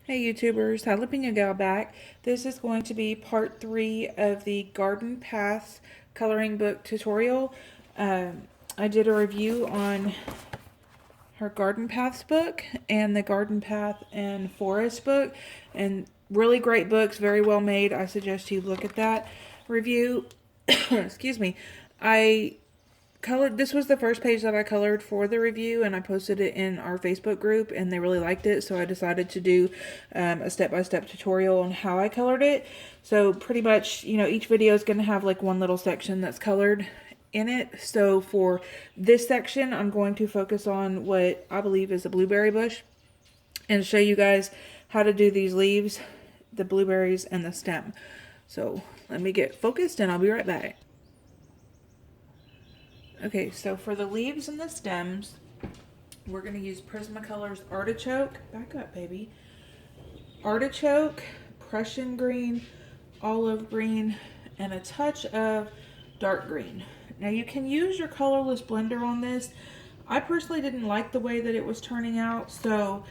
Hey YouTubers, Jalapeno Gal back. This is going to be part 3 of the Garden Paths coloring book tutorial. I did a review on her Garden Paths book and the Garden Path and Forest book, and really great books, very well made. I suggest you look at that review. Excuse me. I colored, this was the first page that I colored for the review, and I posted it in our Facebook group, and they really liked it, so I decided to do a step-by-step tutorial on how I colored it. So pretty much, each video is going to have like one little section that's colored in it. So for this section, I'm going to focus on what I believe is a blueberry bush and show you guys how to do these leaves, the blueberries, and the stem. So let me get focused and I'll be right back. Okay, so for the leaves and the stems, we're going to use Prismacolor's Artichoke. Back up, baby. Artichoke, Prussian green, olive green, and a touch of dark green. Now you can use your colorless blender on this. I personally didn't like the way that it was turning out, so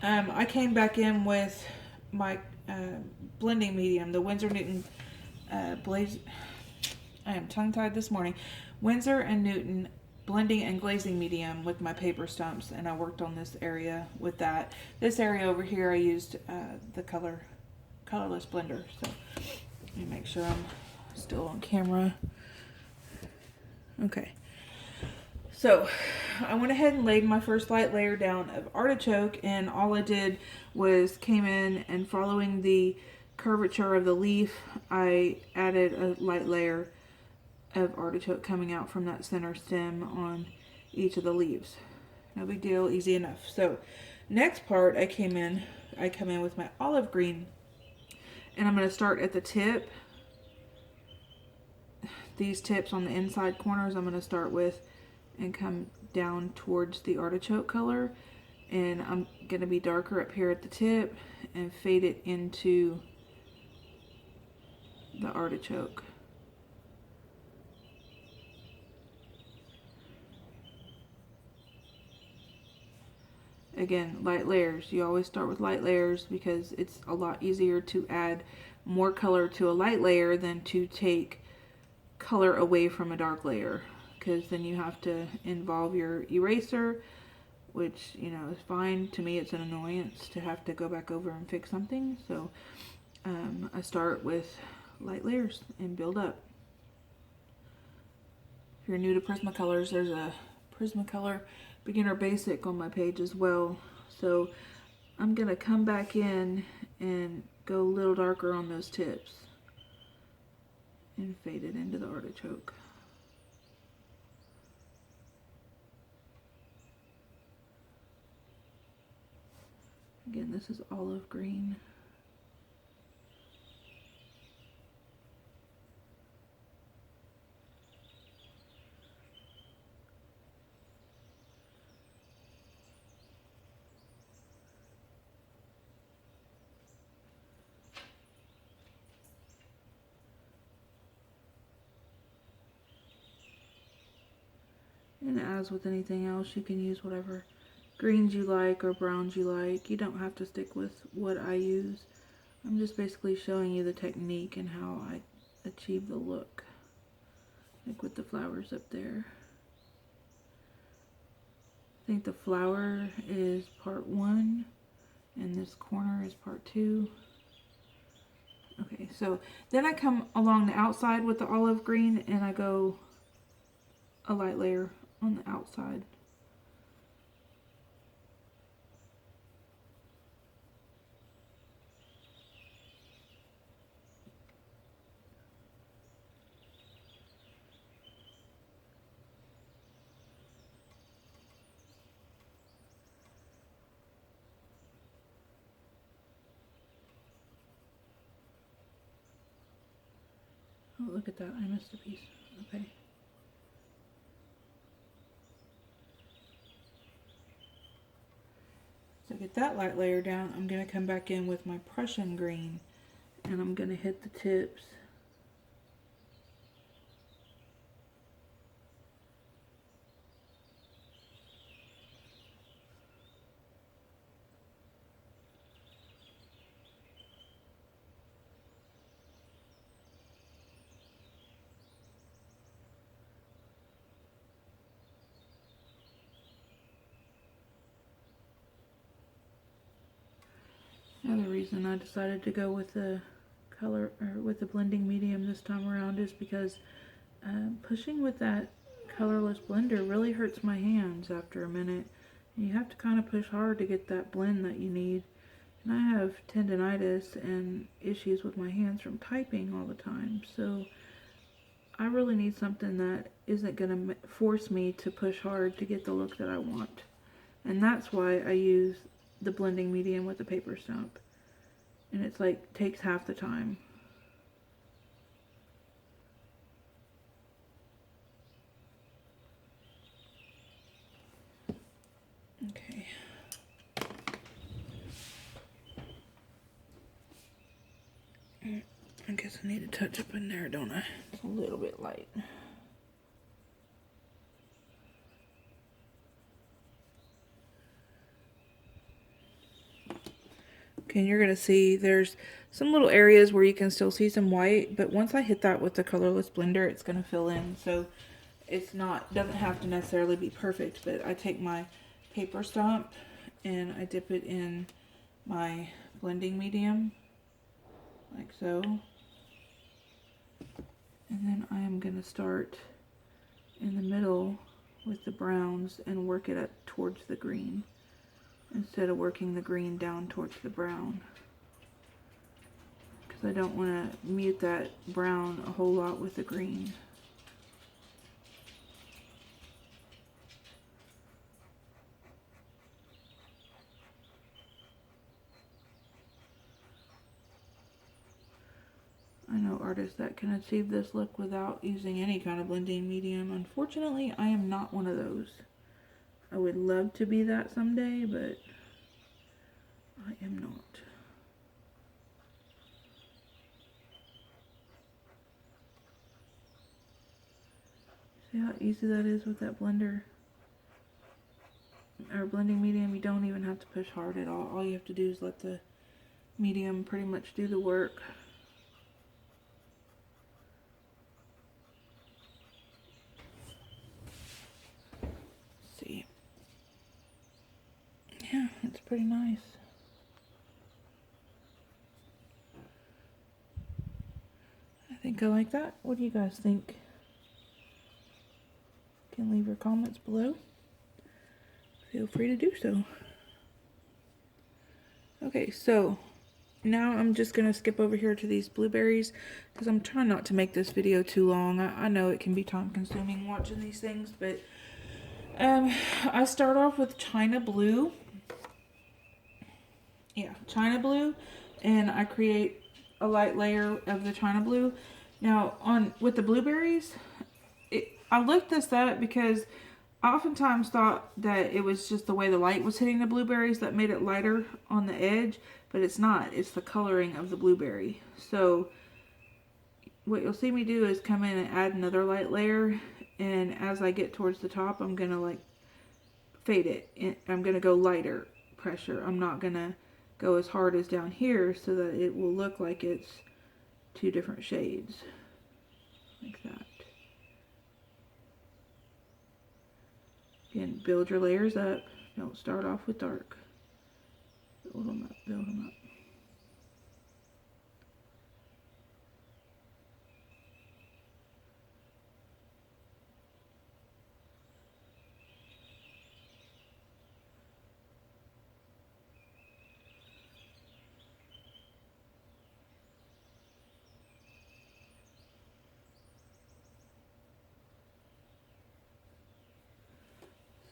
I came back in with my blending medium, the Winsor Newton Blaze. I am tongue-tied this morning. Winsor and Newton blending and glazing medium with my paper stumps, and I worked on this area with that. This area over here I used the colorless blender. So let me make sure I'm still on camera. Okay. So I went ahead and laid my first light layer down of artichoke, and all I did was came in and following the curvature of the leaf, I added a light layer of artichoke coming out from that center stem on each of the leaves. No big deal, easy enough. So next part I come in with my olive green, and I'm going to start at the tip. These tips on the inside corners I'm going to start with and come down towards the artichoke color, and I'm going to be darker up here at the tip and fade it into the artichoke. Again, light layers. You always start with light layers because it's a lot easier to add more color to a light layer than to take color away from a dark layer, because then you have to involve your eraser, which, is fine. To me, it's an annoyance to have to go back over and fix something. So I start with light layers and build up. If you're new to Prismacolors, there's a Prismacolor Beginner Basic on my page as well. So I'm going to come back in and go a little darker on those tips and fade it into the artichoke. Again, this is olive green. And as with anything else, you can use whatever greens you like or browns you like. You don't have to stick with what I use. I'm just basically showing you the technique and how I achieve the look. Like with the flowers up there. I think the flower is part 1 and this corner is part 2. Okay, so then I come along the outside with the olive green and I go a light layer on the outside. Oh, look at that, I missed a piece. Okay. So get that light layer down, I'm going to come back in with my Prussian green and I'm going to hit the tips. Another reason I decided to go with the color or with the blending medium this time around is because pushing with that colorless blender really hurts my hands after a minute. And you have to kind of push hard to get that blend that you need. And I have tendonitis and issues with my hands from typing all the time, so I really need something that isn't going to force me to push hard to get the look that I want. And that's why I use the blending medium with the paper stump. And it's like, takes half the time. Okay. I guess I need to touch up in there, don't I? It's a little bit light. Okay, and you're going to see there's some little areas where you can still see some white, but once I hit that with the colorless blender, it's going to fill in. So it's not, doesn't have to necessarily be perfect, but I take my paper stump and I dip it in my blending medium, like so. And then I am going to start in the middle with the browns and work it up towards the green, instead of working the green down towards the brown, because I don't want to mute that brown a whole lot with the green. I know artists that can achieve this look without using any kind of blending medium. Unfortunately, I am not one of those. I would love to be that someday, but I am not. See how easy that is with that blender or blending medium? You don't even have to push hard at all. All you have to do is let the medium pretty much do the work. See. Yeah, it's pretty nice. I think I like that. What do you guys think? You can leave your comments below. Feel free to do so. Okay, so now I'm just going to skip over here to these blueberries because I'm trying not to make this video too long. I know it can be time consuming watching these things, but I start off with China Blue. Yeah, China Blue, and I create a light layer of the China Blue. Now, with the blueberries, I looked this up because I oftentimes thought that it was just the way the light was hitting the blueberries that made it lighter on the edge, but it's not. It's the coloring of the blueberry. So what you'll see me do is come in and add another light layer, and as I get towards the top, I'm going to like fade it. I'm going to go lighter pressure. I'm not going to go as hard as down here so that it will look like it's two different shades, like that. Again, build your layers up. Don't start off with dark. Build them up, build them up.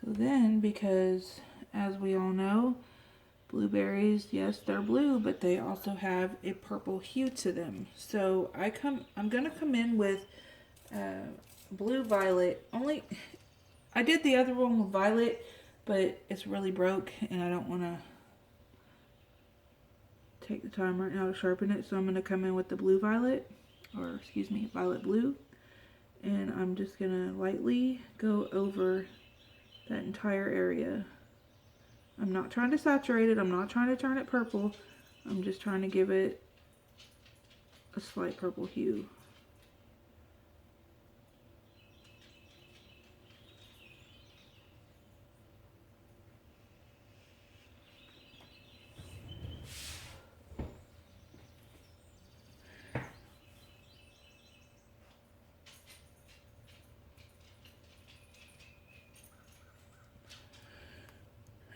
So then, because as we all know, blueberries, yes, they're blue, but they also have a purple hue to them. So I'm gonna come in with blue violet. I did the other one with violet, but it's really broke, and I don't want to take the time right now to sharpen it. So I'm gonna come in with the blue violet, or excuse me, violet blue, and I'm just gonna lightly go over that entire area. I'm not trying to saturate it. I'm not trying to turn it purple. I'm just trying to give it a slight purple hue.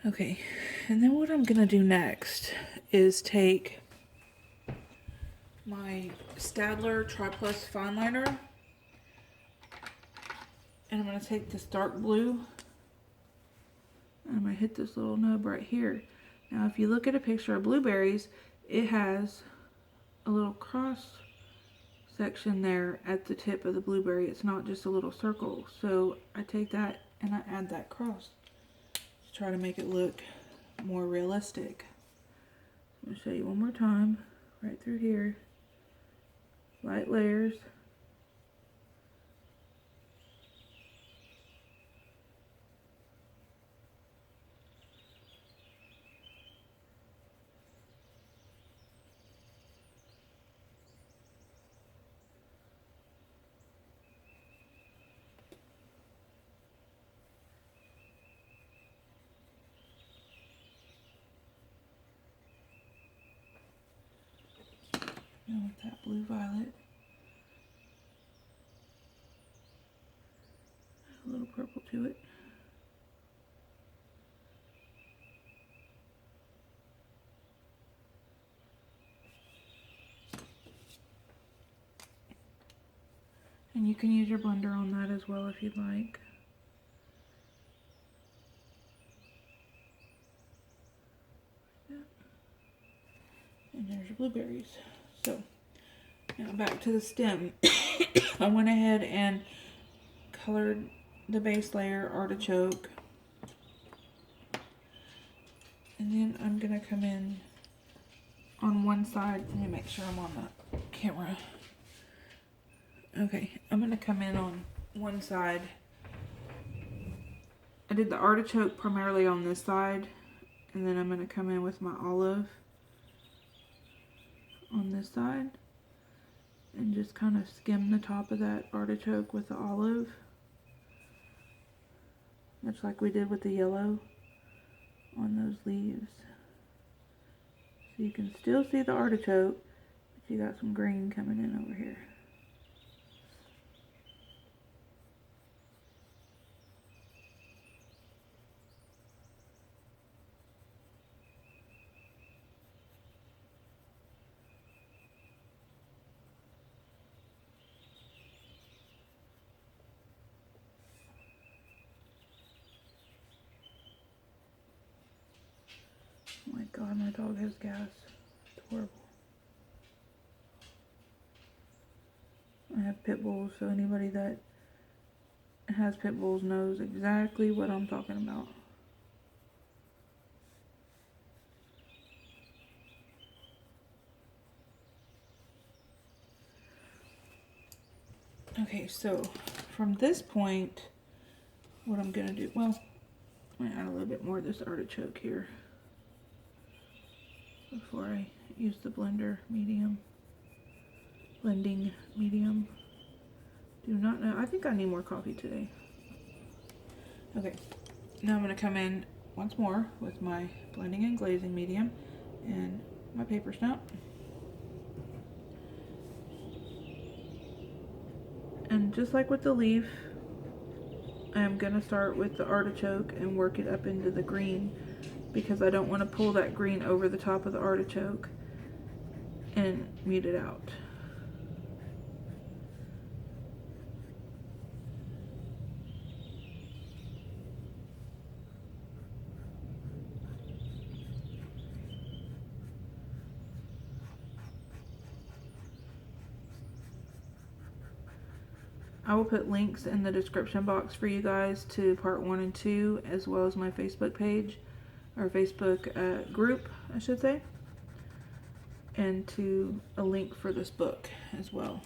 Okay, and then what I'm gonna do next is take my Staedtler Tri-Plus Fine Liner, and I'm gonna take this dark blue, and I'm gonna hit this little nub right here. Now, if you look at a picture of blueberries, it has a little cross section there at the tip of the blueberry. It's not just a little circle. So I take that and I add that cross to try to make it look more realistic. I'm going to show you one more time. Right through here. Light layers. Now with that blue violet. A little purple to it. And you can use your blender on that as well if you'd like. And there's your blueberries. So, now back to the stem. I went ahead and colored the base layer artichoke. And then I'm going to come in on one side. Let me make sure I'm on the camera. Okay, I'm going to come in on one side. I did the artichoke primarily on this side. And then I'm going to come in with my olive on this side. And just kind of skim the top of that artichoke with the olive. Much like we did with the yellow on those leaves. So you can still see the artichoke, but you got some green coming in over here. Oh my god, my dog has gas. It's horrible. I have pit bulls, so anybody that has pit bulls knows exactly what I'm talking about. Okay, so from this point, what I'm gonna do, well, I'm gonna add a little bit more of this artichoke here before I use the blending medium. Do not know, I think I need more coffee today. Okay, now I'm gonna come in once more with my blending and glazing medium and my paper snap. And just like with the leaf, I'm gonna start with the artichoke and work it up into the green because I don't want to pull that green over the top of the artichoke and mute it out. I will put links in the description box for you guys to part 1 and 2, as well as my Facebook page, or Facebook group, I should say, and to a link for this book as well.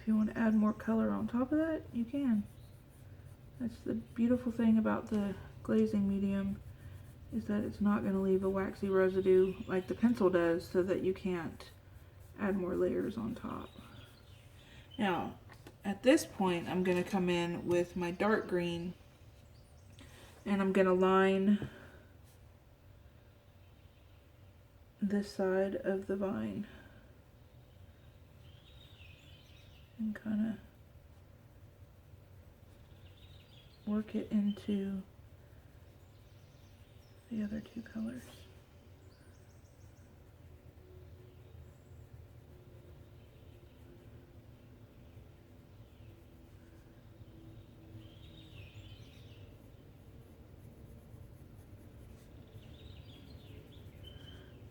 If you want to add more color on top of that, you can. That's the beautiful thing about the glazing medium, is that it's not going to leave a waxy residue like the pencil does, so that you can't add more layers on top. Now, at this point, I'm going to come in with my dark green, and I'm going to line this side of the vine and kind of work it into the other two colors.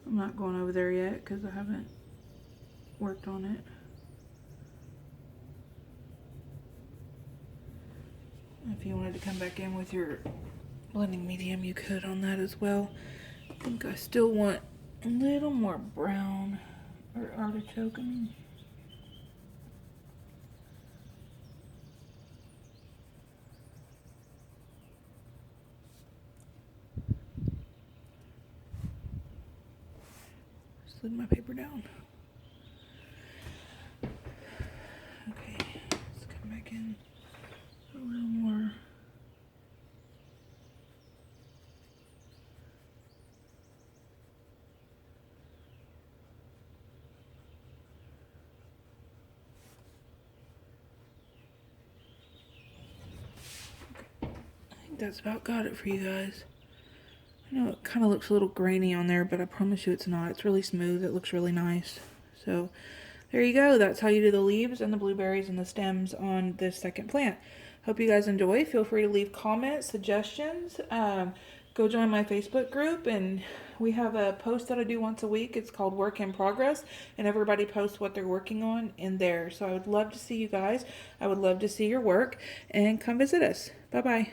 I'm not going over there yet because I haven't worked on it. If you wanted to come back in with your blending medium, you could on that as well. I think I still want a little more brown or artichoke. Slid my paper down. Okay, let's come back in a little more. I think that's about got it for you guys. I know it kind of looks a little grainy on there, but I promise you it's not. It's really smooth. It looks really nice. So there you go. That's how you do the leaves and the blueberries and the stems on this second plant. Hope you guys enjoy. Feel free to leave comments, suggestions. Go join my Facebook group, and we have a post that I do once a week. It's called Work in Progress, and everybody posts what they're working on in there. So I would love to see you guys. I would love to see your work, and come visit us. Bye-bye.